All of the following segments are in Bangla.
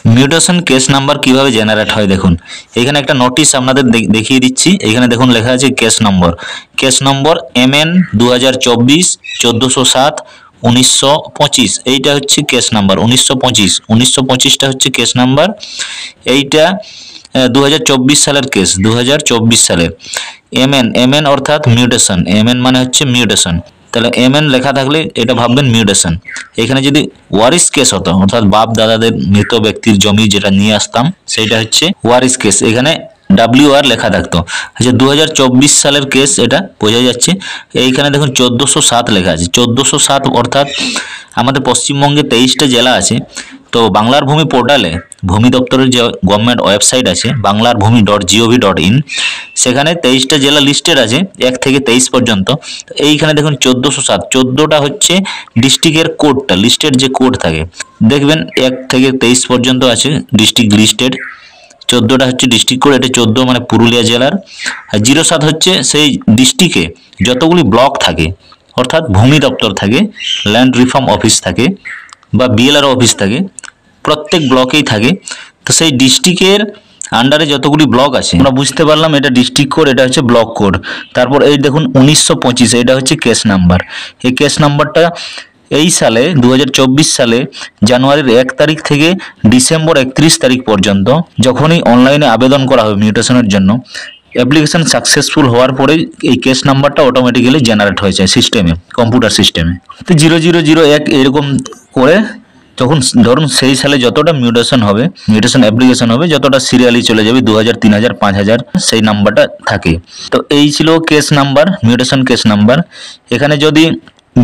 মিউটেশন কেস নাম্বার কিভাবে জেনারেট হয় দেখুন, এখানে একটা নোটিশ আপনাদের দেখিয়ে দিচ্ছি। এখানে দেখুন লেখা আছে কেস নম্বর MN 2024-1407 1925। এইটা হচ্ছে কেস নাম্বার 1925টা হচ্ছে কেস নাম্বার। এইটা 2024 সালের কেস, 2024 সালের। MN অর্থাৎ মিউটেশন, MN মানে হচ্ছে মিউটেশন। তাহলে MN লেখা থাকলে এটা ভাববেন মিউটেশন। এখানে যদি ওয়ারিস কেস হতো, অর্থাৎ বাপ দাদাদের মৃত ব্যক্তির জমি যেটা নিয়ে আসতাম, সেটা হচ্ছে ওয়ারিস কেস। এখানে WR লেখা থাকতো। আচ্ছা, 2024 সালের কেস, এটা বোঝা যাচ্ছে। এইখানে দেখুন 1407 লেখা আছে। 1407 অর্থাৎ আমাদের পশ্চিমবঙ্গে 23টা জেলা আছে। তো বাংলার ভূমি পোর্টালে ভূমি দপ্তরের যে গভর্নমেন্ট ওয়েবসাইট আছে banglarbhumi.gov.in, সেখানে 23টা জেলা লিস্টেড আছে 1 থেকে 23 পর্যন্ত। এইখানে দেখুন 1407, 14টা হচ্ছে ডিস্ট্রিক্টের কোডটা, লিস্টেড যে কোড থাকে দেখবেন 1 থেকে 23 পর্যন্ত আছে ডিস্ট্রিক্ট লিস্টেড। 14টা হচ্ছে ডিস্ট্রিক্ট কোড, এটা 14 মানে পুরুলিয়া জেলার। আর 07 হচ্ছে সেই ডিস্ট্রিক্টে যতগুলি ব্লক থাকে, অর্থাৎ ভূমি দপ্তর থাকে, ল্যান্ড রিফর্ম অফিস থাকে বা BLR অফিস থাকে, প্রত্যেক ব্লকেই থাকে। তো সেই ডিস্ট্রিক্টের আন্ডারে যতগুলি ব্লক আছে আমরা বুঝতে পারলাম এটা ডিস্ট্রিক্ট কোড, এটা হচ্ছে ব্লক কোড। তারপর এই দেখুন 1925, এটা হচ্ছে কেস নাম্বার। এই কেস নাম্বারটা এই সালে 2024 সালে জানুয়ারির 1 তারিখ থেকে ডিসেম্বর 31 তারিখ পর্যন্ত যখনই অনলাইনে আবেদন করা হবে মিউটেশনের জন্য, অ্যাপ্লিকেশন সাকসেসফুল হওয়ার পরেই এই কেস নাম্বারটা অটোমেটিক্যালি জেনারেট হয়ে যায় সিস্টেমে, কম্পিউটার সিস্টেমে। তো 0001 এরকম করে যখন ধরুন সেই সালে যতটা মিউটেশন অ্যাপ্লিকেশন হবে, যতটা সিরিয়ালি চলে যাবে 2000, 3000, 5000 সেই নাম্বারটা থাকে। তো এই ছিল case number, mutation case number. এখানে যদি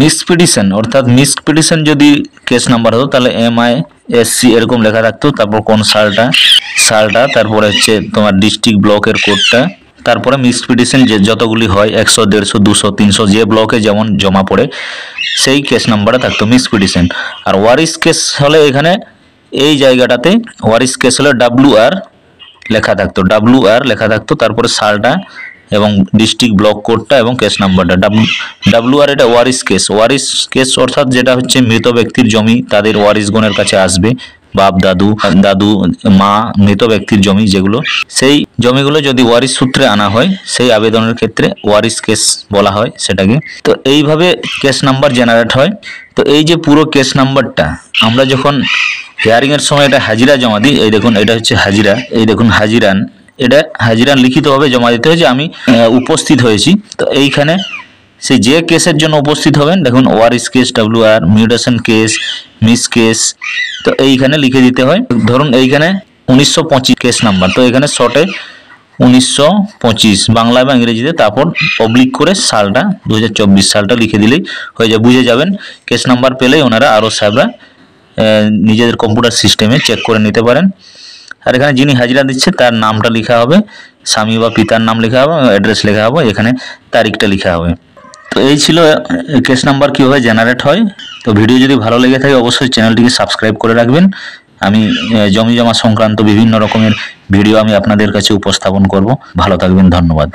মিসপিটিশন অর্থাৎ মিসপিটিশন যদি কেস নাম্বার হতো তাহলে MISC এরকম লেখা থাকতো, তারপর কোন সালটা, তারপরে হচ্ছে তোমার ডিস্ট্রিক্ট ব্লকের কোডটা, তারপরে মিসপিটিশন যে যতগুলি হয় 100, 150, 200, 300 যে ব্লকে যেমন জমা পড়ে সেই কেস নাম্বারটা থাকতো মিসপিটিশন। আর ওয়ারিস কেস হলে এখানে এই জায়গাটাতে ওয়ারিস কেস হলে WR লেখা থাকতো, তারপরে সালটা এবং ডিস্ট্রিক্ট ব্লক কোডটা এবং কেস নাম্বারটা। WR এটা ওয়ারিস কেস অর্থাৎ যেটা হচ্ছে মৃত ব্যক্তির জমি তাদের ওয়ারিসগণের কাছে আসবে, বাপ দাদু মা, মৃত ব্যক্তির জমি যেগুলো, সেই জমিগুলো যদি ওয়ারিস সূত্রে আনা হয় সেই আবেদনের ক্ষেত্রে ওয়ারিস কেস বলা হয় সেটাকে। তো এইভাবে কেস নাম্বার জেনারেট হয়। তো এই যে পুরো কেস নাম্বারটা আমরা যখন হিয়ারিং এর সময় এটা হাজিরা জমা দিই, এই দেখুন এটা হচ্ছে হাজিরা, এই দেখুন হাজিরান, এটা হাজিরান লিখিতভাবে জমা দিতে হয় যে আমি উপস্থিত হয়েছি। তো এইখানে সেই যে কেসের জন্য উপস্থিত হবেন দেখুন ওয়ারিস case, WR, mutation case, miss case, তো এইখানে লিখে দিতে হয়। ধরুন এইখানে 1925 কেস নাম্বার, তো এখানে শর্টে 1925 বাংলা এবং ইংরেজিতে, তারপর পাবলিক করে সালটা 2024 সালটা লিখে দিলেই হয়ে যায়, বুঝে যাবেন। কেস নাম্বার পেলেই ওনারা আরও সাহেবরা নিজেদের কম্পিউটার সিস্টেমে চেক করে নিতে পারেন। আর এখানে যিনি হাজিরা দিচ্ছে তার নামটা লেখা হবে, স্বামী বা পিতার নাম লেখা হবে, অ্যাড্রেস লেখা হবে, এখানে তারিখটা লেখা হবে। তো এই ছিল কেস নাম্বার কীভাবে জেনারেট হয়। তো ভিডিও যদি ভালো লেগে থাকে অবশ্যই চ্যানেলটিকে সাবস্ক্রাইব করে রাখবেন। আমি জমি জমা সংক্রান্ত বিভিন্ন রকমের ভিডিও আমি আপনাদের কাছে উপস্থাপন করব। ভালো থাকবেন, ধন্যবাদ।